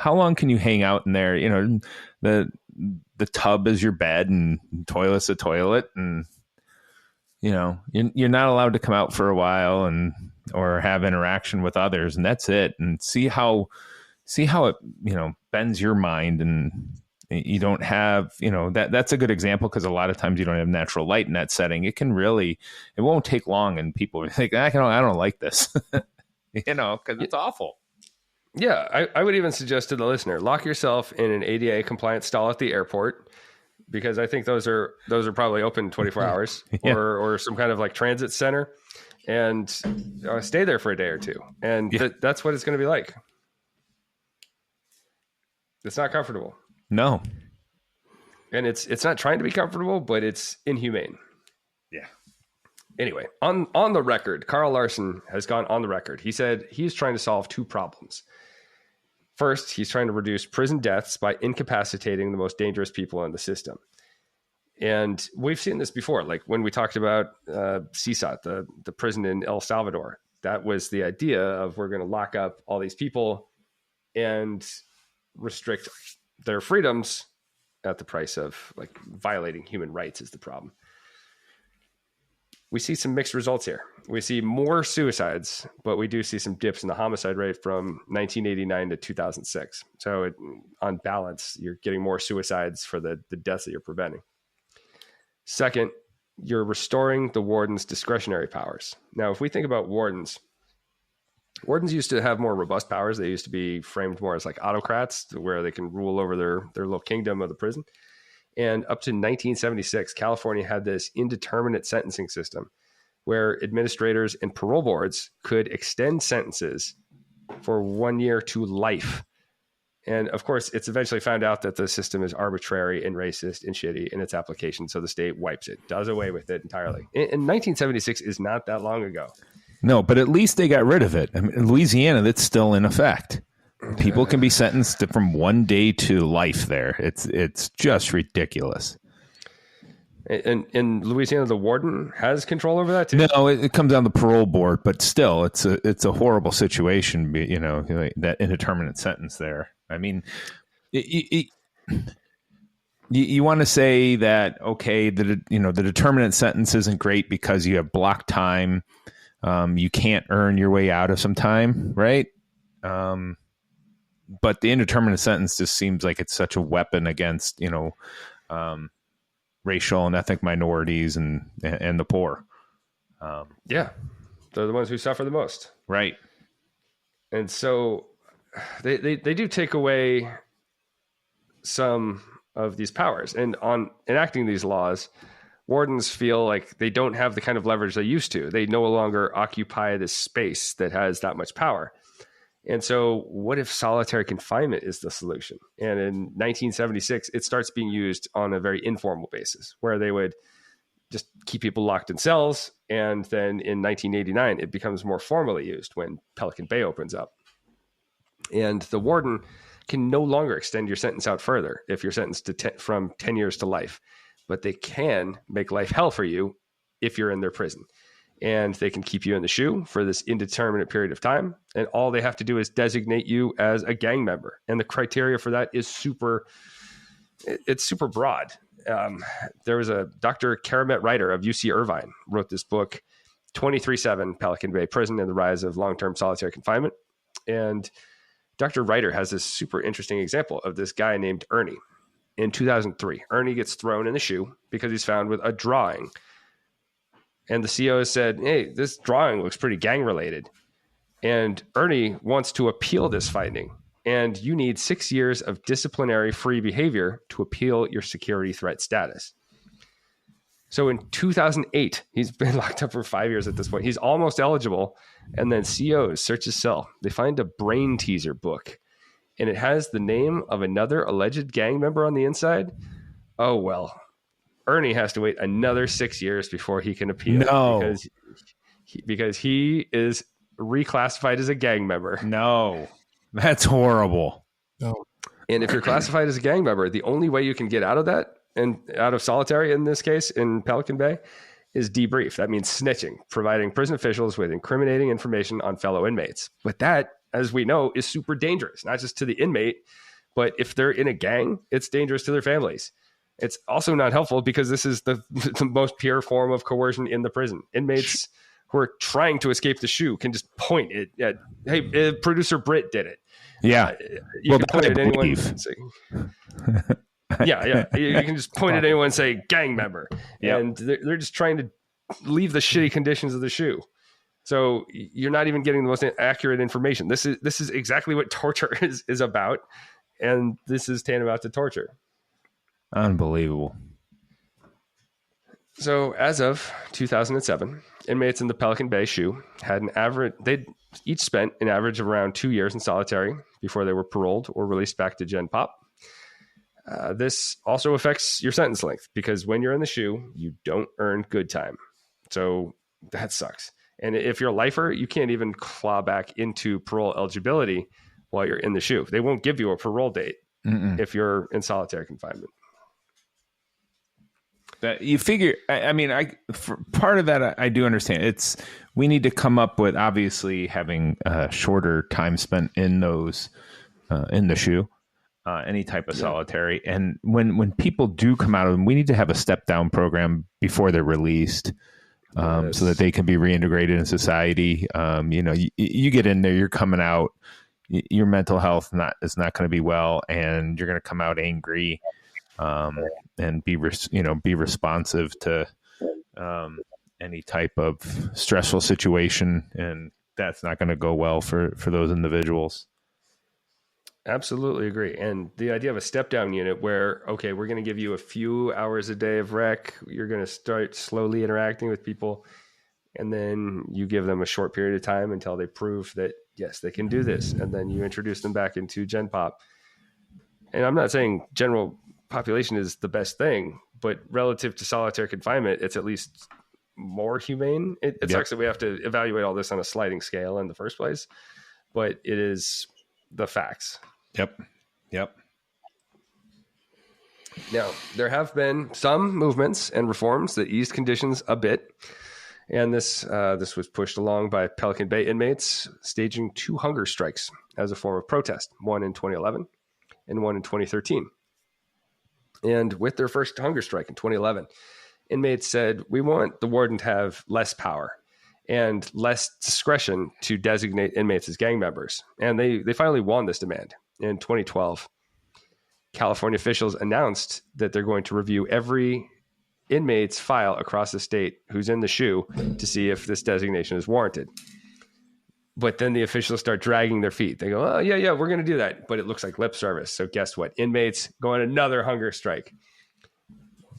long can you hang out in there? The tub is your bed and toilet's a toilet, and you're not allowed to come out for a while or have interaction with others, and that's it. And see how see how it, bends your mind, and you don't have, that's a good example, because a lot of times you don't have natural light in that setting. It won't take long, and people think, I don't like this, because it's awful. Yeah, I would even suggest to the listener, lock yourself in an ADA compliant stall at the airport, because I think those are probably open 24 hours Yeah. or some kind of like transit center, and stay there for a day or two. And that's what it's going to be like. It's not comfortable. No. And it's not trying to be comfortable, but it's inhumane. Yeah. Anyway, on the record, Carl Larson has gone on the record. He said he's trying to solve two problems. First, he's trying to reduce prison deaths by incapacitating the most dangerous people in the system. And we've seen this before, like when we talked about CSAT, the prison in El Salvador. That was the idea of, we're going to lock up all these people and restrict their freedoms at the price of like violating human rights is the problem. We see some mixed results here. We see more suicides, but we do see some dips in the homicide rate from 1989 to 2006. So on balance, you're getting more suicides for the deaths that you're preventing. Second, you're restoring the warden's discretionary powers. Now, if we think about wardens used to have more robust powers. They used to be framed more as like autocrats, where they can rule over their little kingdom of the prison. And up to 1976, California had this indeterminate sentencing system where administrators and parole boards could extend sentences for 1 year to life. And of course, it's eventually found out that the system is arbitrary and racist and shitty in its application. So the state wipes it, does away with it entirely. And 1976 is not that long ago. No, but at least they got rid of it. I mean, in Louisiana, that's still in effect. People can be sentenced from 1 day to life there. It's just ridiculous. And in Louisiana, the warden has control over that too? No, it comes down to the parole board, but still, it's a horrible situation, that indeterminate sentence there. I mean, you want to say that, okay, the determinate sentence isn't great because you have block time. You can't earn your way out of some time, right? But the indeterminate sentence just seems like it's such a weapon against, racial and ethnic minorities and the poor. Yeah, they're the ones who suffer the most. Right. And so they do take away some of these powers. And on enacting these laws, wardens feel like they don't have the kind of leverage they used to. They no longer occupy this space that has that much power. And so what if solitary confinement is the solution? And in 1976, it starts being used on a very informal basis, where they would just keep people locked in cells. And then in 1989, it becomes more formally used when Pelican Bay opens up. And the warden can no longer extend your sentence out further if you're sentenced to from 10 years to life. But they can make life hell for you if you're in their prison. And they can keep you in the shoe for this indeterminate period of time. And all they have to do is designate you as a gang member. And the criteria for that is super broad. There was a Dr. Wilbert Rideau of UC Irvine wrote this book, 23/7 Pelican Bay Prison and the Rise of Long-Term Solitary Confinement. And Dr. Rideau has this super interesting example of this guy named Ernie. In 2003, Ernie gets thrown in the shoe because he's found with a drawing. And the CO said, hey, this drawing looks pretty gang related. And Ernie wants to appeal this finding. And you need 6 years of disciplinary free behavior to appeal your security threat status. So in 2008, he's been locked up for 5 years at this point. He's almost eligible. And then COs search his cell. They find a brain teaser book. And it has the name of another alleged gang member on the inside. Oh, well. Ernie has to wait another 6 years before he can appeal. No. Because he is reclassified as a gang member. No. That's horrible. No. And if you're classified as a gang member, the only way you can get out of that, and out of solitary in this case, in Pelican Bay, is debrief. That means snitching, providing prison officials with incriminating information on fellow inmates. But that, as we know, is super dangerous, not just to the inmate, but if they're in a gang, it's dangerous to their families. It's also not helpful because this is the most pure form of coercion in the prison. Inmates who are trying to escape the shoe can just point it at, hey, producer Britt did it. Yeah. You Well, can point that at I anyone believe. and say, yeah. You can just point at anyone and say gang member. Yep. And they're just trying to leave the shitty conditions of the shoe. So you're not even getting the most accurate information. This is exactly what torture is about. And this is tantamount to torture. Unbelievable. So as of 2007, inmates in the Pelican Bay SHU had they'd each spent an average of around 2 years in solitary before they were paroled or released back to Gen Pop. This also affects your sentence length because when you're in the SHU, you don't earn good time. So that sucks. And if you're a lifer, you can't even claw back into parole eligibility while you're in the SHU. They won't give you a parole date if you're in solitary confinement. That you figure, I mean, for part of that, I do understand. We need to come up with obviously having shorter time spent in those in the SHU, any type of solitary. And when people do come out of them, we need to have a step down program before they're released, so that they can be reintegrated in society. You get in there, you're coming out, your mental health is not going to be well, and you're going to come out angry. And be responsive to any type of stressful situation, and that's not going to go well for those individuals. Absolutely agree. And the idea of a step down unit where, okay, we're going to give you a few hours a day of rec. You're going to start slowly interacting with people. And then you give them a short period of time until they prove that, yes, they can do this. And then you introduce them back into Gen Pop. And I'm not saying general population is the best thing, but relative to solitary confinement, it's at least more humane. It sucks that we have to evaluate all this on a sliding scale in the first place, but it is the facts. Yep. Now, there have been some movements and reforms that eased conditions a bit, and this was pushed along by Pelican Bay inmates staging 2 hunger strikes as a form of protest, one in 2011 and one in 2013. And with their first hunger strike in 2011, inmates said, we want the warden to have less power and less discretion to designate inmates as gang members. And they finally won this demand. In 2012, California officials announced that they're going to review every inmate's file across the state who's in the SHU to see if this designation is warranted. But then the officials start dragging their feet. They go, oh, yeah, we're going to do that. But it looks like lip service. So guess what? Inmates go on another hunger strike.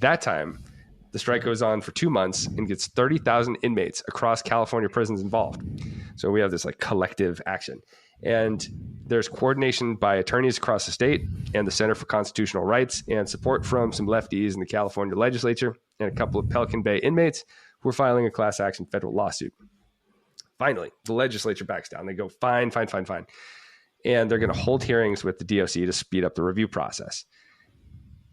That time, the strike goes on for 2 months and gets 30,000 inmates across California prisons involved. So we have this like collective action. And there's coordination by attorneys across the state and the Center for Constitutional Rights and support from some lefties in the California legislature and a couple of Pelican Bay inmates who are filing a class action federal lawsuit. Finally, the legislature backs down. They go, fine. And they're going to hold hearings with the DOC to speed up the review process.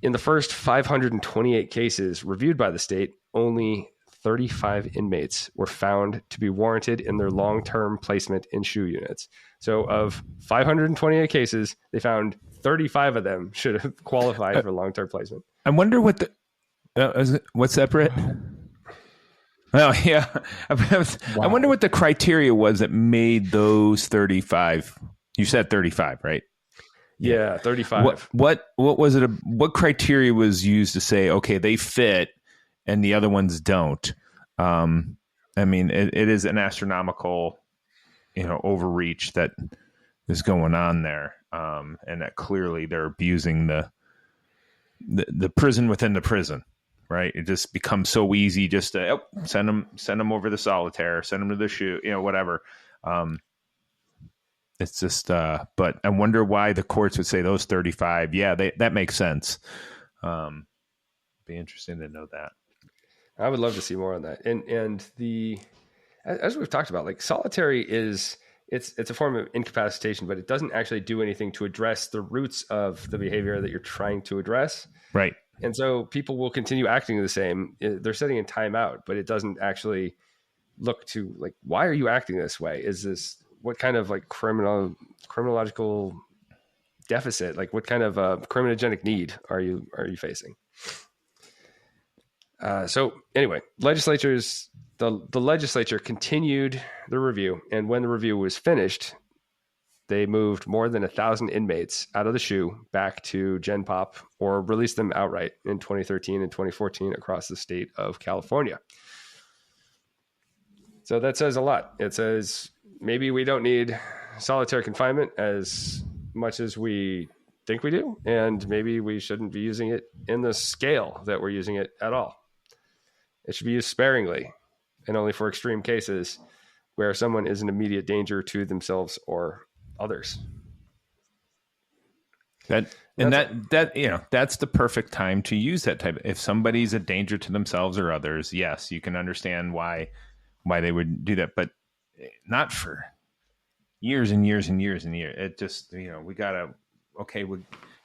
In the first 528 cases reviewed by the state, only 35 inmates were found to be warranted in their long-term placement in SHU units. So of 528 cases, they found 35 of them should have qualified for long-term placement. I wonder what what's that, Britt? Oh, yeah. Wow. I wonder what the criteria was that made those 35. You said 35, right? Yeah, 35. What was it? What criteria was used to say, okay, they fit and the other ones don't? I mean, it is an astronomical, overreach that is going on there. And that clearly they're abusing the prison within the prison. Right, it just becomes so easy just to send them over the solitaire, send them to the SHU, whatever. It's just, but I wonder why the courts would say those 35. Yeah, that makes sense. Be interesting to know that. I would love to see more on that. And as we've talked about, like solitary it's a form of incapacitation, but it doesn't actually do anything to address the roots of the behavior that you're trying to address. Right. And so people will continue acting the same. They're setting a timeout, but it doesn't actually look to like, why are you acting this way? Is this, what kind of like criminological deficit? Like what kind of criminogenic need are you facing? So anyway, the legislature continued the review. And when the review was finished, they moved more than 1,000 inmates out of the SHU back to Gen Pop or released them outright in 2013 and 2014 across the state of California. So that says a lot. It says maybe we don't need solitary confinement as much as we think we do, and maybe we shouldn't be using it in the scale that we're using it at all. It should be used sparingly and only for extreme cases where someone is an immediate danger to themselves or others. That's the perfect time to use that type. If somebody's a danger to themselves or others, yes, you can understand why they would do that, but not for years and years and years and years. It just, we gotta, we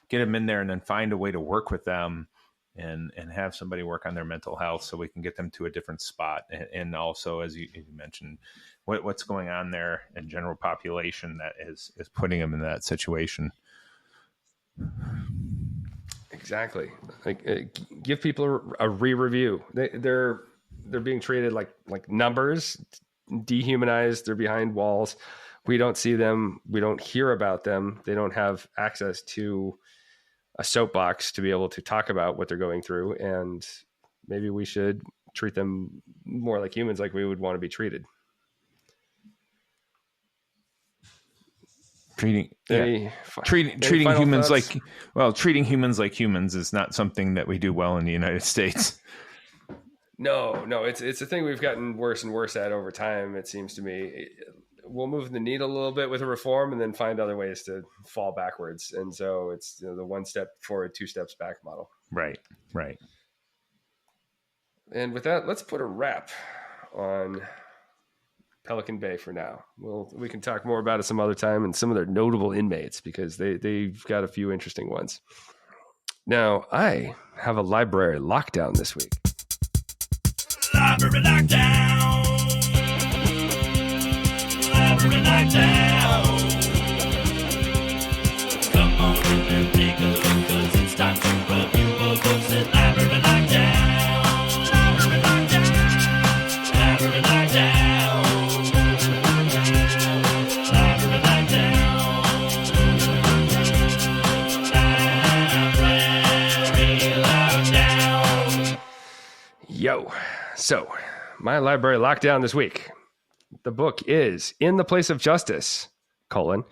get them in there and then find a way to work with them and have somebody work on their mental health so we can get them to a different spot. And also, as you mentioned, what's going on there in general population that is putting them in that situation. Exactly. Like, give people a re-review. They're being treated like numbers, dehumanized. They're behind walls. We don't see them. We don't hear about them. They don't have access to a soapbox to be able to talk about what they're going through. And maybe we should treat them more like humans, like we would want to be treated. Treating humans treating humans like humans is not something that we do well in the United States. No, it's a thing we've gotten worse and worse at over time. It seems to me we'll move the needle a little bit with a reform and then find other ways to fall backwards. And so it's the 1 step forward, 2 steps back model. Right. And with that, let's put a wrap on Pelican Bay for now. We can talk more about it some other time and some of their notable inmates because they've got a few interesting ones. Now, I have a library lockdown this week. Library lockdown. Library lockdown. Come on in and take a look, 'cause it's time to review a book at Library lockdown. Library lockdown. Library lockdown. Library lockdown. Yo. So, my library lockdown this week. The book is In the Place of Justice, A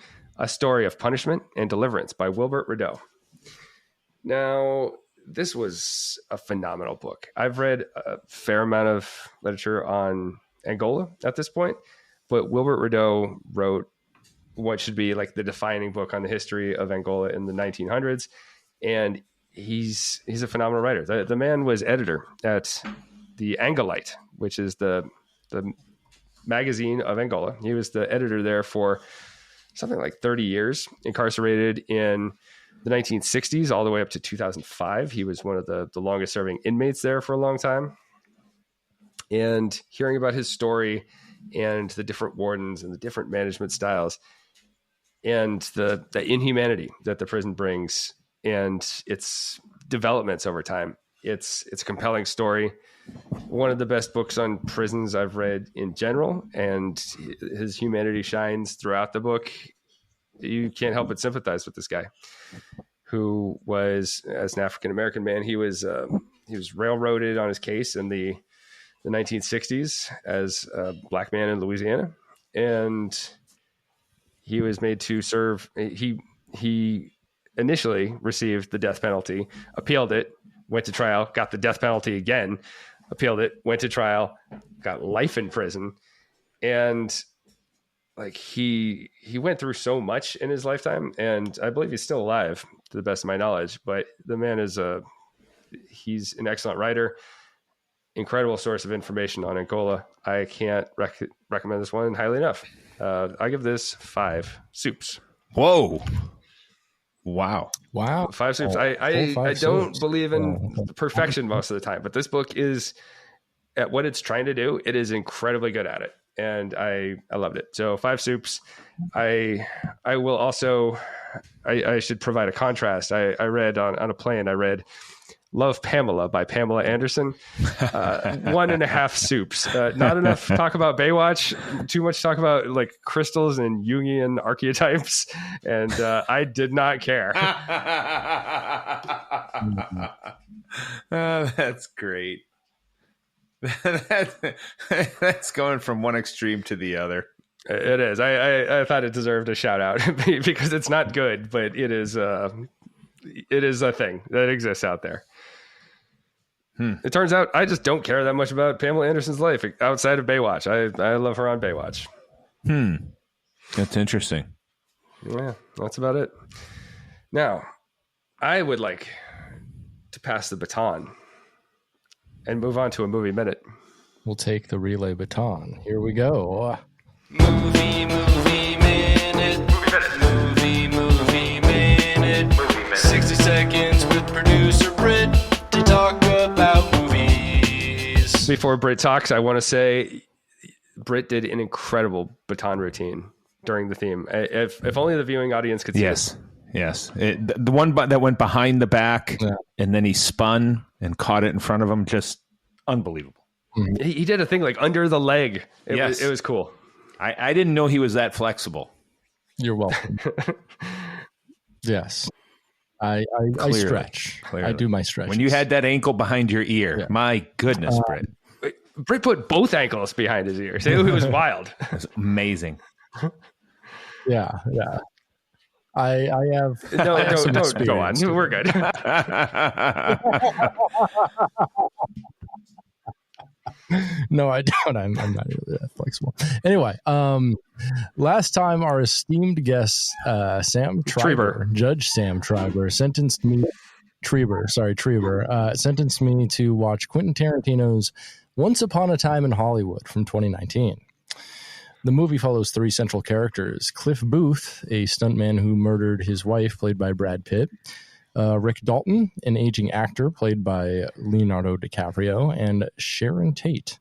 Story of Punishment and Deliverance by Wilbert Rideau. Now, this was a phenomenal book. I've read a fair amount of literature on Angola at this point, but Wilbert Rideau wrote what should be like the defining book on the history of Angola in the 1900s, and he's a phenomenal writer. The man was editor at the Angolite, which is the magazine of Angola. He was the editor there for something like 30 years, incarcerated in the 1960s all the way up to 2005. He was one of the longest serving inmates there for a long time. And hearing about his story and the different wardens and the different management styles and the inhumanity that the prison brings and its developments over time, it's a compelling story. One of the best books on prisons I've read in general, and his humanity shines throughout the book. You can't help but sympathize with this guy, who was, as an African-American man, he was railroaded on his case in the 1960s as a black man in Louisiana, and he was made to serve. He initially received the death penalty, appealed it, went to trial, got the death penalty again, appealed it, went to trial, got life in prison. And like he went through so much in his lifetime, and I believe he's still alive to the best of my knowledge, but the man he's an excellent writer, incredible source of information on Angola. I can't recommend this one highly enough. I give this 5 soups. Whoa. Wow. 5 soups. I don't believe in perfection most of the time, but this book is, at what it's trying to do, it is incredibly good at it. And I loved it. So 5 soups. I will also, I should provide a contrast. I read on a plane, I read Love Pamela by Pamela Anderson. 1.5 soups. Not enough talk about Baywatch. Too much talk about like crystals and Jungian archetypes. And I did not care. That's great. That's going from one extreme to the other. It is. I thought it deserved a shout out because it's not good, but it is a thing that exists out there. It turns out I just don't care that much about Pamela Anderson's life outside of Baywatch. I love her on Baywatch. That's interesting. Yeah, that's about it. Now, I would like to pass the baton and move on to a movie minute. We'll take the relay baton. Here we go. Movie minute. Movie minute. 60 seconds with producer Britt to talk about movies. Before Britt talks, I want to say Britt did an incredible baton routine during the theme. If only the viewing audience could see it. Yes. The one that went behind the back, and then he spun and caught it in front of him, just unbelievable. He did a thing like under the leg. It was cool. I didn't know he was that flexible. You're welcome. Yes. I stretch. Clearly. I do my stretch. When you had that ankle behind your ear, my goodness, Britt. Britt put both ankles behind his ears. It was wild. That's amazing. Yeah. I have. Don't go on. We're good. No, I don't. I'm not really that flexible. Anyway, last time our esteemed guest, Sam Treiber, Judge Sam Treiber, sentenced me to watch Quentin Tarantino's Once Upon a Time in Hollywood from 2019. The movie follows three central characters: Cliff Booth, a stuntman who murdered his wife, played by Brad Pitt; Rick Dalton, an aging actor, played by Leonardo DiCaprio; and Sharon Tate,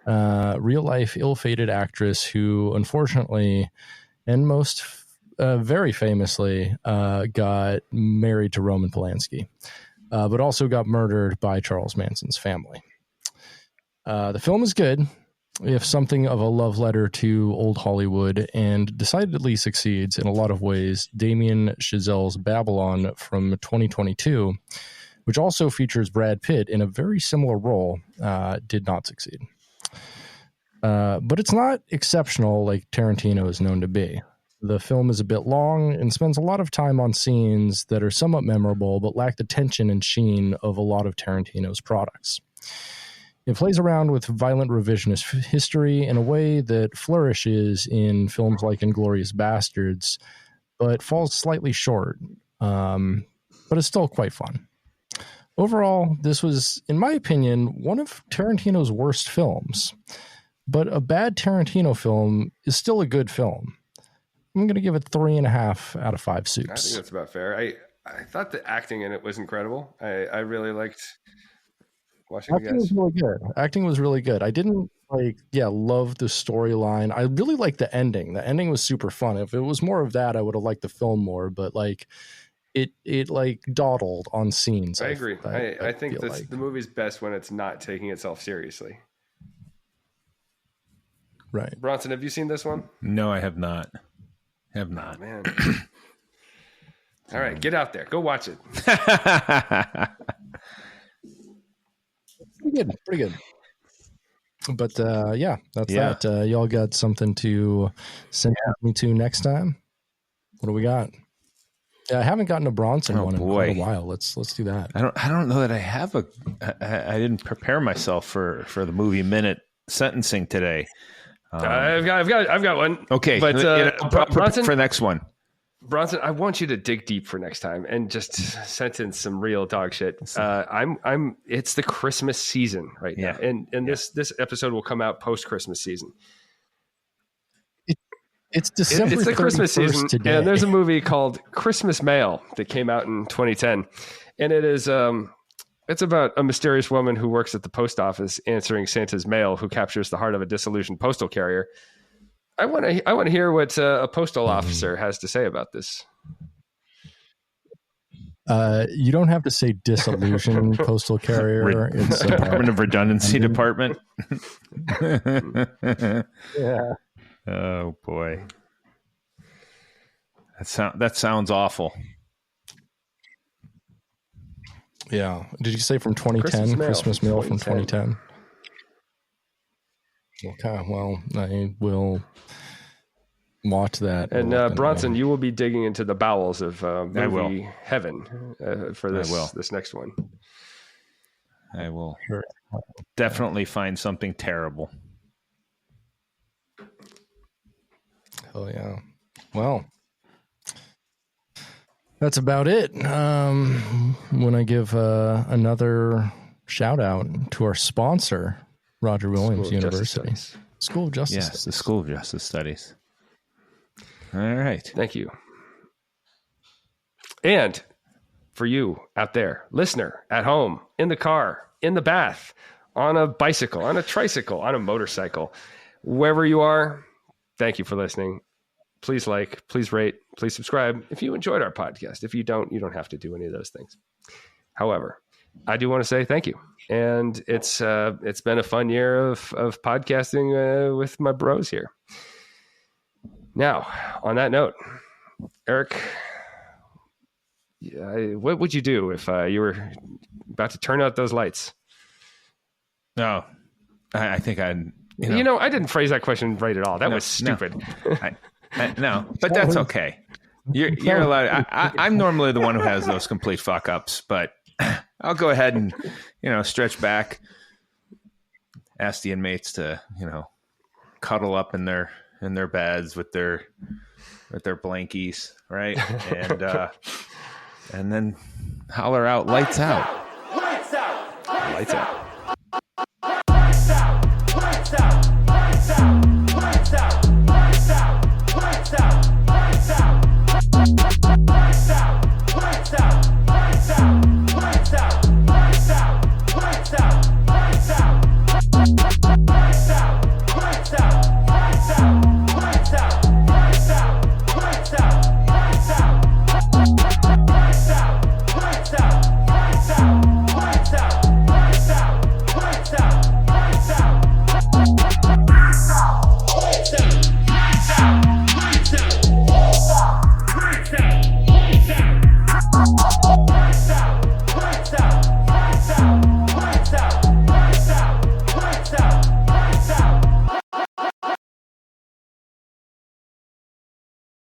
real-life ill-fated actress who, unfortunately, and most very famously, got married to Roman Polanski, but also got murdered by Charles Manson's family. The film is good, if something of a love letter to old Hollywood, and decidedly succeeds in a lot of ways. Damien Chazelle's Babylon from 2022, which also features Brad Pitt in a very similar role, did not succeed. But it's not exceptional like Tarantino is known to be. The film is a bit long and spends a lot of time on scenes that are somewhat memorable but lack the tension and sheen of a lot of Tarantino's products. It plays around with violent revisionist history in a way that flourishes in films like Inglourious Bastards, but falls slightly short, but it's still quite fun. Overall, this was, in my opinion, one of Tarantino's worst films, but a bad Tarantino film is still a good film. I'm going to give it 3.5 out of 5 soups. I think that's about fair. I thought the acting in it was incredible. I really liked watching Acting was really good. Acting was really good. I didn't love the storyline. I really liked the ending. The ending was super fun. If it was more of that, I would have liked the film more, but it dawdled on scenes. I agree. I think the movie's best when it's not taking itself seriously. Right. Bronson, have you seen this one? No, I have not. Oh, man. All right, get out there. Go watch it. Pretty good. But that's that. Y'all got something to send me to next time? What do we got? Yeah, I haven't gotten a Bronson one in quite a while. Let's do that. I don't know that I have I didn't prepare myself for the movie minute sentencing today. I've got one. Okay, but Bronson, for the next one. Bronson, I want you to dig deep for next time and just sentence some real dog shit. It's the Christmas season right now, and this episode will come out post Christmas season. It's December. It's the Christmas season, today. And there's a movie called Christmas Mail that came out in 2010, and it is it's about a mysterious woman who works at the post office answering Santa's mail, who captures the heart of a disillusioned postal carrier. I want to hear what a postal officer has to say about this. You don't have to say disillusioned postal carrier. It's Department of Redundancy Department. yeah. Oh boy, that sounds awful. Yeah. Did you say from 2010? Christmas mail from 2010. Okay. Well, I will watch that. And Bronson, you will be digging into the bowels of movie heaven for this next one. I will definitely find something terrible. Oh yeah. Well, that's about it. When I give another shout out to our sponsor, Roger Williams University School of Justice. Yes, the School of Justice Studies. All right. Thank you. And for you out there, listener, at home, in the car, in the bath, on a bicycle, on a tricycle, on a motorcycle, wherever you are, thank you for listening. Please like, please rate, please subscribe. If you enjoyed our podcast, if you don't have to do any of those things. However, I do want to say thank you. And it's been a fun year of podcasting with my bros here. Now, on that note, Eric, what would you do if you were about to turn out those lights? No, I think I'd. I didn't phrase that question right at all. That was stupid. No, but that's okay. You're allowed. I'm normally the one who has those complete fuck ups, but I'll go ahead and stretch back, ask the inmates to cuddle up in their beds with their blankies, right? And then holler out, lights out. Lights out. Lights out.